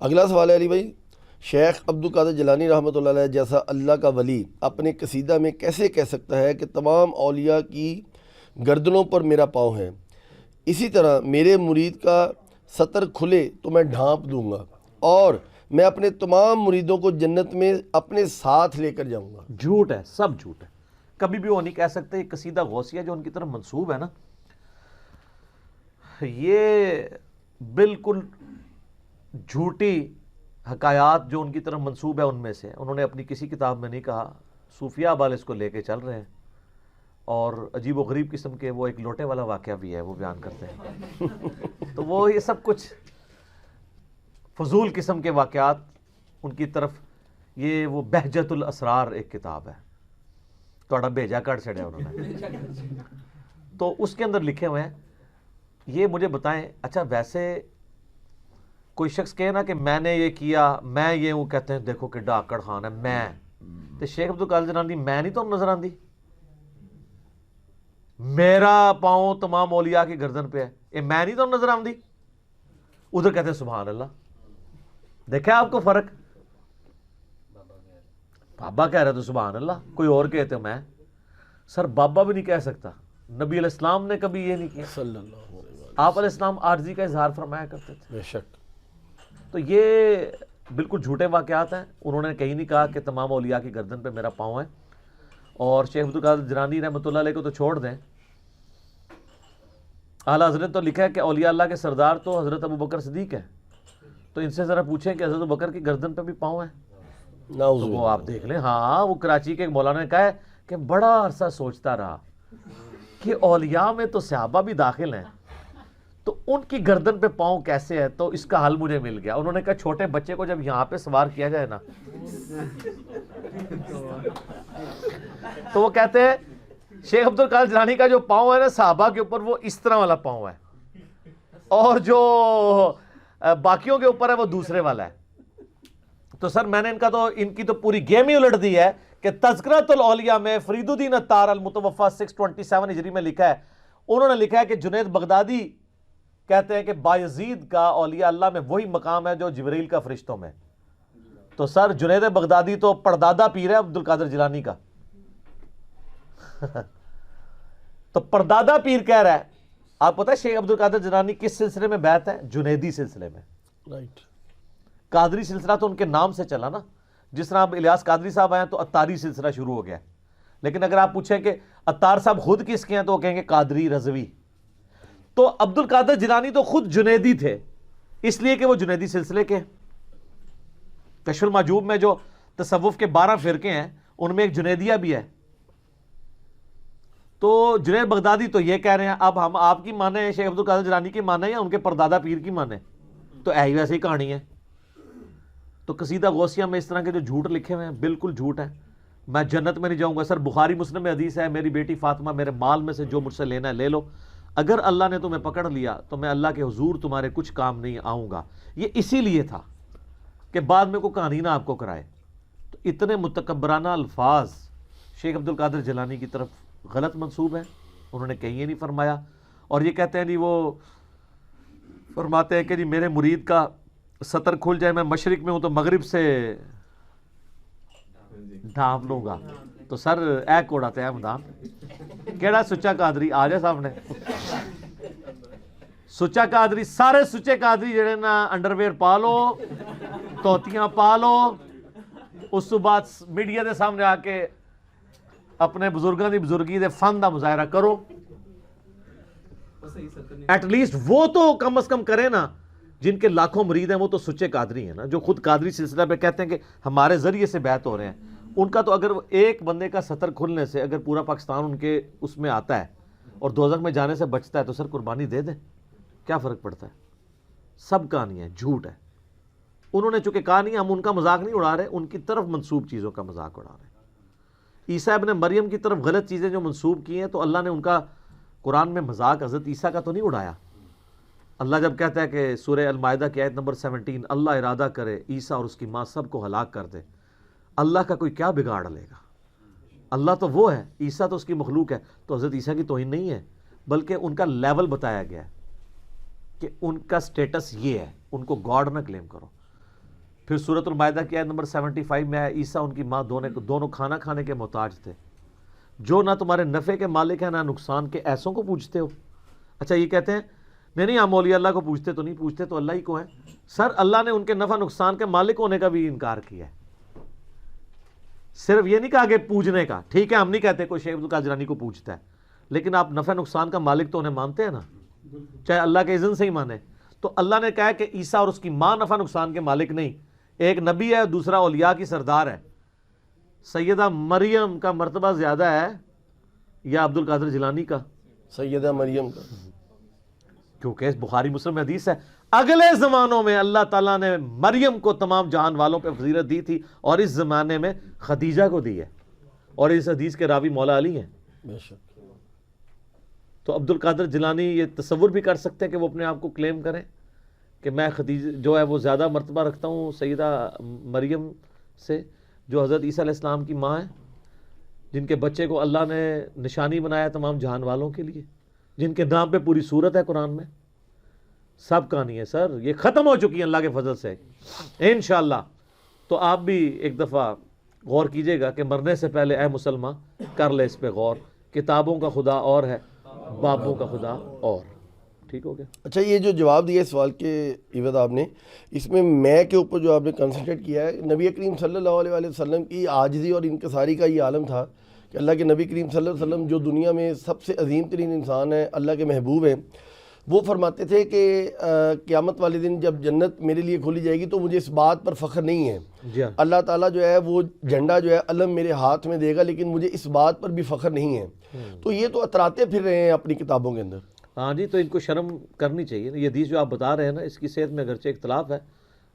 اگلا سوال ہے علی بھائی، شیخ عبد القادر جیلانی رحمۃ اللہ علیہ جیسا اللہ کا ولی اپنے قصیدہ میں کیسے کہہ سکتا ہے کہ تمام اولیاء کی گردنوں پر میرا پاؤں ہے، اسی طرح میرے مرید کا سطر کھلے تو میں ڈھانپ دوں گا اور میں اپنے تمام مریدوں کو جنت میں اپنے ساتھ لے کر جاؤں گا؟ جھوٹ ہے، سب جھوٹ ہے. کبھی بھی وہ نہیں کہہ سکتے. یہ قصیدہ غوثیہ جو ان کی طرف منسوب ہے نا، یہ بالکل جھوٹی حکایات جو ان کی طرف منسوب ہے ان میں سے. انہوں نے اپنی کسی کتاب میں نہیں کہا. صوفیہ بال اس کو لے کے چل رہے ہیں اور عجیب و غریب قسم کے وہ ایک لوٹے والا واقعہ بھی ہے وہ بیان کرتے ہیں. تو وہ یہ سب کچھ فضول قسم کے واقعات ان کی طرف. یہ وہ بہجت الاسرار ایک کتاب ہے، تھوڑا بھیجا کر چھڑیا انہوں نے، تو اس کے اندر لکھے ہوئے ہیں. یہ مجھے بتائیں، اچھا ویسے کوئی شخص کہے نا کہ میں نے یہ کیا، میں یہ ہوں، کہتے ہیں دیکھو کہ ڈاکڑ خان ہے. میں تو شیخ عبد القادر جیلانی میں نہیں تو نظر آندی، میرا پاؤں تمام اولیاء کی گردن پہ ہے، یہ میں نہیں تو نظر آندی. ادھر کہتے ہیں سبحان اللہ. دیکھا آپ کو فرق؟ بابا کہہ رہے تو سبحان اللہ، کوئی اور کہتے میں. سر بابا بھی نہیں کہہ سکتا. نبی علیہ السلام نے کبھی یہ نہیں کیا. صلی اللہ علیہ وسلم. آپ علیہ السلام عاجزی کا اظہار فرمایا کرتے تھے. بے شک. تو یہ بالکل جھوٹے واقعات ہیں. انہوں نے کہیں نہیں کہا کہ تمام اولیاء کی گردن پہ میرا پاؤں ہے. اور شیخ عبد القادر جیلانی رحمۃ اللہ علیہ کو تو چھوڑ دیں، اعلیٰ حضرت تو لکھا ہے کہ اولیاء اللہ کے سردار تو حضرت ابو بکر صدیق ہے. تو ان سے ذرا پوچھیں کہ حضرت ابو بکر کی گردن پہ بھی پاؤں ہے؟ نعوذ تو وہ باللہ. آپ دیکھ لیں. ہاں وہ کراچی کے ایک مولانا نے کہا ہے کہ بڑا عرصہ سوچتا رہا کہ اولیاء میں تو صحابہ بھی داخل ہیں، تو ان کی گردن پہ پاؤں کیسے ہے؟ تو اس کا حل مجھے مل گیا. انہوں نے کہا چھوٹے بچے کو جب یہاں پہ سوار کیا جائے نا، تو وہ کہتے ہیں شیخ عبد القادر جیلانی کا جو پاؤں ہے نا صحابہ کے اوپر، وہ اس طرح والا پاؤں ہے، اور جو باقیوں کے اوپر ہے وہ دوسرے والا ہے. تو سر میں نے ان کی تو پوری گیم ہی الٹ دی ہے کہ تذکرۃ الاولیاء میں فرید الدین عطار المتوفی 627 ہجری میں لکھا ہے. انہوں نے لکھا ہے کہ جنید بغدادی کہتے ہیں کہ بایزید کا اولیاء اللہ میں وہی مقام ہے جو جبریل کا فرشتوں میں. تو سر جنید بغدادی تو پردادا پیر ہے عبد القادر جیلانی کا. تو پردادا پیر کہہ رہا ہے. آپ پتہ ہے شیخ عبد القادر جیلانی کس سلسلے میں بیعت ہے؟ جنیدی سلسلے میں. رائٹ. قادری سلسلہ تو ان کے نام سے چلا نا، جس طرح اب الیاس قادری صاحب آئے تو عطاری سلسلہ شروع ہو گیا. لیکن اگر آپ پوچھیں کہ عطار صاحب خود کس کے ہیں تو وہ کہیں گے قادری رضوی. تو عبد القادر جیلانی تو خود جنیدی تھے، اس لیے کہ وہ جنیدی سلسلے کے. کشف المحجوب میں جو تصوف کے 12 فرقے ہیں ان میں ایک جنیدیہ بھی ہے. تو جنید بغدادی تو یہ کہہ رہے ہیں. اب ہم آپ کی مانیں، شیخ عبد القادر جیلانی کی مانیں یا ان کے پردادا پیر کی مانیں؟ تو ایسی ویسے ہی کہانی ہے. تو قصیدہ غوثیہ میں اس طرح کے جو جھوٹ لکھے ہوئے ہیں بالکل جھوٹ ہے. میں جنت میں نہیں جاؤں گا. سر بخاری مسلم میں حدیث ہے، میری بیٹی فاطمہ میرے مال میں سے جو مجھ سے لینا ہے لے لو، اگر اللہ نے تمہیں پکڑ لیا تو میں اللہ کے حضور تمہارے کچھ کام نہیں آؤں گا. یہ اسی لیے تھا کہ بعد میں کوئی کہانی نہ آپ کو کرائے. تو اتنے متکبرانہ الفاظ شیخ عبد القادر جیلانی کی طرف غلط منسوب ہیں. انہوں نے کہیں یہ نہیں فرمایا. اور یہ کہتے ہیں جی، وہ فرماتے ہیں کہ جی میرے مرید کا سطر کھل جائے، میں مشرق میں ہوں تو مغرب سے ڈھانپ لوں گا. تو سر اے کوڑا تے مدان کیڑا سچا قادری آ جائے سامنے. سچا قادری، سارے سچے قادری جڑے نا انڈر ویئر پا لو، توتیاں پا لو، اس تو بعد میڈیا دے سامنے آ کے اپنے بزرگاں دی بزرگی دے فن دا مظاہرہ کرو. ایٹ لیسٹ وہ تو کم از کم کرے نا. جن کے لاکھوں مرید ہیں وہ تو سچے قادری ہیں نا، جو خود قادری سلسلہ پہ کہتے ہیں کہ ہمارے ذریعے سے بیعت ہو رہے ہیں. ان کا تو اگر ایک بندے کا سطر کھلنے سے اگر پورا پاکستان ان کے اس میں آتا ہے اور دوزخ میں جانے سے بچتا ہے تو سر قربانی دے دیں، کیا فرق پڑتا ہے؟ سب کہانی ہے، جھوٹ ہے. انہوں نے چونکہ کہا نہیں، ہم ان کا مذاق نہیں اڑا رہے، ان کی طرف منسوب چیزوں کا مذاق اڑا رہے ہیں. عیسیٰ ابن مریم کی طرف غلط چیزیں جو منسوب کی ہیں تو اللہ نے ان کا قرآن میں مذاق حضرت عیسیٰ کا تو نہیں اڑایا. اللہ جب کہتا ہے کہ سورہ المائدہ کی آیت نمبر 17 اللہ ارادہ کرے عیسیٰ اور اس کی ماں سب کو ہلاک کر دے، اللہ کا کوئی کیا بگاڑ لے گا؟ اللہ تو وہ ہے، عیسیٰ تو اس کی مخلوق ہے. تو حضرت عیسیٰ کی توہین نہیں ہے، بلکہ ان کا لیول بتایا گیا ہے کہ ان کا سٹیٹس یہ ہے، ان کو گاڈ نہ کلیم کرو. پھر سورۃ المائدہ کی آیت نمبر 75 میں ہے عیسیٰ ان کی ماں دونوں کھانا کھانے کے محتاج تھے، جو نہ تمہارے نفع کے مالک ہیں نہ نقصان کے، ایسوں کو پوچھتے ہو۔ اچھا یہ کہتے ہیں نہیں ہم اولیاء اللہ کو پوچھتے تو نہیں، پوچھتے تو اللہ ہی کو ہے۔ سر اللہ نے ان کے نفع نقصان کے مالک ہونے کا بھی انکار کیا ہے، صرف یہ نہیں کہا کہ پوجنے کا۔ ٹھیک ہے ہم نہیں کہتے کوئی شیخ عبد القادر جیلانی کو پوچھتا ہے، لیکن آپ نفع نقصان کا مالک تو انہیں مانتے ہیں نا، چاہے اللہ کے اذن سے ہی مانے۔ تو اللہ نے کہا کہ عیسیٰ اور اس کی ماں نفع نقصان کے مالک نہیں، ایک نبی ہے دوسرا اولیاء کی سردار ہے۔ سیدہ مریم کا مرتبہ زیادہ ہے یا عبد القادر جیلانی کا؟ سیدہ مریم کا، کیونکہ بخاری مسلم میں حدیث ہے اگلے زمانوں میں اللہ تعالیٰ نے مریم کو تمام جہان والوں پہ فضیلت دی تھی، اور اس زمانے میں خدیجہ کو دی ہے، اور اس حدیث کے راوی مولا علی ہیں۔ بے شک۔ تو عبد القادر جیلانی یہ تصور بھی کر سکتے ہیں کہ وہ اپنے آپ کو کلیم کریں کہ میں خدیجہ جو ہے وہ زیادہ مرتبہ رکھتا ہوں سیدہ مریم سے، جو حضرت عیسیٰ علیہ السلام کی ماں ہے، جن کے بچے کو اللہ نے نشانی بنایا تمام جہان والوں کے لیے، جن کے نام پہ پوری سورت ہے قرآن میں۔ سب کہانی ہے سر، یہ ختم ہو چکی ہے اللہ کے فضل سے انشاءاللہ۔ تو آپ بھی ایک دفعہ غور کیجئے گا کہ مرنے سے پہلے اے مسلمان کر لے اس پہ غور، کتابوں کا خدا اور ہے، بابوں کا خدا اور۔ ٹھیک ہو گیا؟ اچھا یہ جو جواب دیا اس سوال کے عوض آپ نے، اس میں کے اوپر جو آپ نے کنسنٹریٹ کیا ہے، نبی کریم صلی اللہ علیہ وسلم کی عاجزی اور انکساری کا یہ عالم تھا کہ اللہ کے نبی کریم صلی اللہ علیہ وسلم جو دنیا میں سب سے عظیم ترین انسان ہے، اللہ کے محبوب ہیں، وہ فرماتے تھے کہ قیامت والے دن جب جنت میرے لیے کھولی جائے گی تو مجھے اس بات پر فخر نہیں ہے، جی ہاں، اللہ تعالیٰ جو ہے وہ جھنڈا جو ہے علم میرے ہاتھ میں دے گا، لیکن مجھے اس بات پر بھی فخر نہیں ہے۔ تو یہ تو اتراتے پھر رہے ہیں اپنی کتابوں کے اندر۔ ہاں جی، تو ان کو شرم کرنی چاہیے۔ یہ حدیث جو آپ بتا رہے ہیں نا، اس کی صحت میں اگرچہ اختلاف ہے،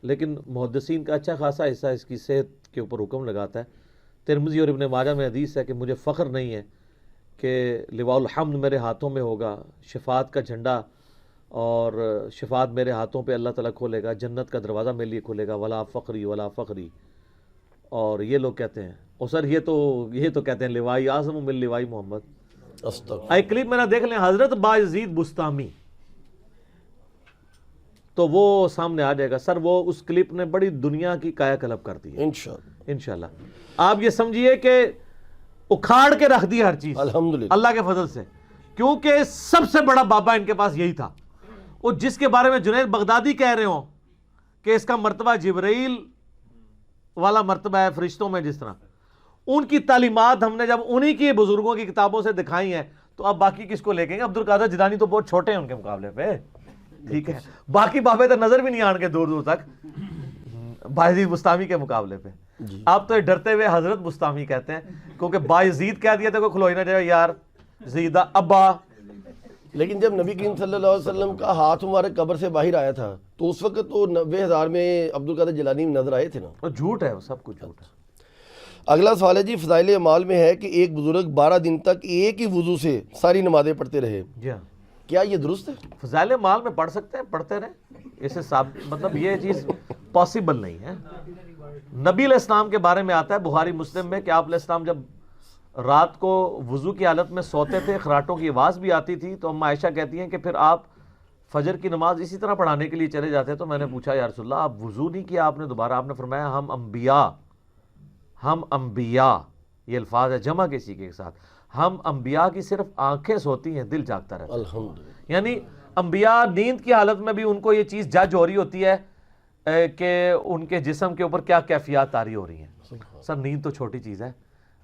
لیکن محدثین کا اچھا خاصا حصہ اس کی صحت کے اوپر حکم لگاتا ہے۔ ترمذی اور ابن ماجہ میں حدیث ہے کہ مجھے فخر نہیں ہے کہ لواء الحمد میرے ہاتھوں میں ہوگا، شفاعت کا جھنڈا اور شفاعت میرے ہاتھوں پہ اللہ تعالیٰ کھولے گا، جنت کا دروازہ میرے لیے کھولے گا، ولا فخری ولا فخری۔ اور یہ لوگ کہتے ہیں اور سر یہ تو کہتے ہیں لوائی اعظم من لوائی محمد۔ ایک کلپ میرا دیکھ لیں، حضرت بايزيد بستامی، تو وہ سامنے آ جائے گا سر۔ وہ اس کلپ نے بڑی دنیا کی کایا کلپ کر دی ہے انشاءاللہ۔ آپ یہ سمجھیے کہ اکھاڑ کے رکھ دی ہر چیز الحمدللہ اللہ کے فضل سے، کیونکہ سب سے بڑا بابا ان کے پاس یہی تھا، اور جس کے بارے میں جنید بغدادی کہہ رہے ہوں کہ اس کا مرتبہ جبرائیل والا مرتبہ ہے فرشتوں میں جس طرح، ان کی تعلیمات ہم نے جب انہی کی بزرگوں کی کتابوں سے دکھائی ہیں، تو اب باقی کس کو لے کے گئے؟ عبد القادر جیلانی تو بہت چھوٹے ہیں ان کے مقابلے پہ، ٹھیک ہے، باقی بابے تو نظر بھی نہیں آن کے دور دور تک بايزيد بستامی کے مقابلے پہ۔ آپ تو ڈرتے ہوئے حضرت بستامی کہتے ہیں، کیونکہ بايزيد کہہ دیا تو کوئی کھلو ہی نہ جائے یار زیدہ ابا۔ لیکن جب نبی کریم صلی اللہ علیہ وسلم کا ہاتھ مبارک قبر سے باہر آیا تھا تو اس وقت تو 90,000 میں عبد القادر جیلانی نظر آئے تھے نا۔ اور جھوٹ ہے، وہ سب کچھ جھوٹ ہے۔ اگلا سوال ہے جی، فضائل اعمال میں ہے کہ ایک بزرگ 12 دن تک ایک ہی وضو سے ساری نمازیں پڑھتے رہے، جی ہاں، کیا یہ درست ہے؟ فضائل مال میں پڑھ سکتے ہیں، پڑھتے رہیں، اسے مطلب یہ چیز پاسبل نہیں ہے۔ نبی علیہ السلام کے بارے میں آتا ہے بخاری مسلم میں کہ آپ علیہ السلام جب رات کو وضو کی حالت میں سوتے تھے، خراٹوں کی آواز بھی آتی تھی، تو اما عائشہ کہتی ہیں کہ پھر آپ فجر کی نماز اسی طرح پڑھانے کے لیے چلے جاتے۔ تو میں نے پوچھا یا رسول اللہ آپ وضو نہیں کیا آپ نے دوبارہ؟ آپ نے فرمایا ہم انبیاء، یہ الفاظ ہے جمع کے سیغے کے ساتھ، ہم انبیاء کی صرف آنکھیں سوتی ہیں، دل جاگتا رہتا ہے۔ الحمدللہ۔ یعنی انبیاء نیند کی حالت میں بھی ان کو یہ چیز جج ہو رہی ہوتی ہے کہ ان کے جسم کے اوپر کیا کیفیات طاری ہو رہی ہیں۔ سر نیند تو چھوٹی چیز ہے،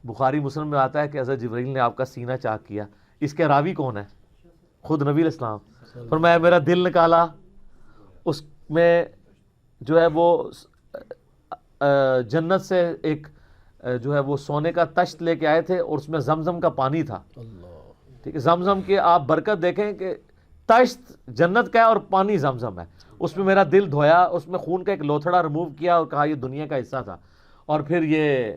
بخاری مسلم میں آتا ہے کہ حضرت جبرائیل نے آپ کا سینہ چاک کیا، اس کے راوی کون ہے؟ خود نبی علیہ السلام۔ فرمایا میرا دل نکالا، اس میں جو ہے وہ جنت سے ایک جو ہے وہ سونے کا تشت لے کے آئے تھے، اور اس میں زمزم کا پانی تھا، ٹھیک ہے، زمزم کے آپ برکت دیکھیں کہ تشت جنت کا ہے اور پانی زمزم ہے، اس میں میرا دل دھویا، اس میں خون کا ایک لوتھڑا ریموو کیا اور کہا یہ دنیا کا حصہ تھا، اور پھر یہ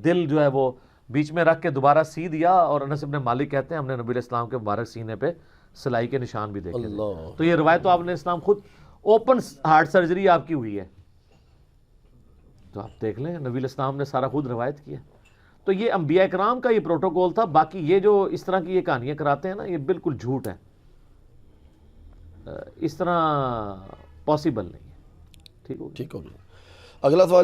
دل جو ہے وہ بیچ میں رکھ کے دوبارہ سی دیا، اور انس بن مالک کہتے ہیں ہم نے نبی علیہ السلام کے مبارک سینے پہ سلائی کے نشان بھی دیکھے تھے۔ تو یہ روایت تو آپ نے اسلام خود اوپن ہارٹ سرجری آپ کی ہوئی ہے، تو آپ دیکھ لیں نبی علیہ السلام نے سارا خود روایت کیا۔ تو یہ انبیاء کرام کا یہ پروٹوکول تھا، باقی یہ جو اس طرح کی یہ کہانیاں کراتے ہیں نا، یہ بالکل جھوٹ ہے، اس طرح پاسبل نہیں ہے۔ ٹھیک ہو گیا. ٹھیک ہو گیا. اگلا سوال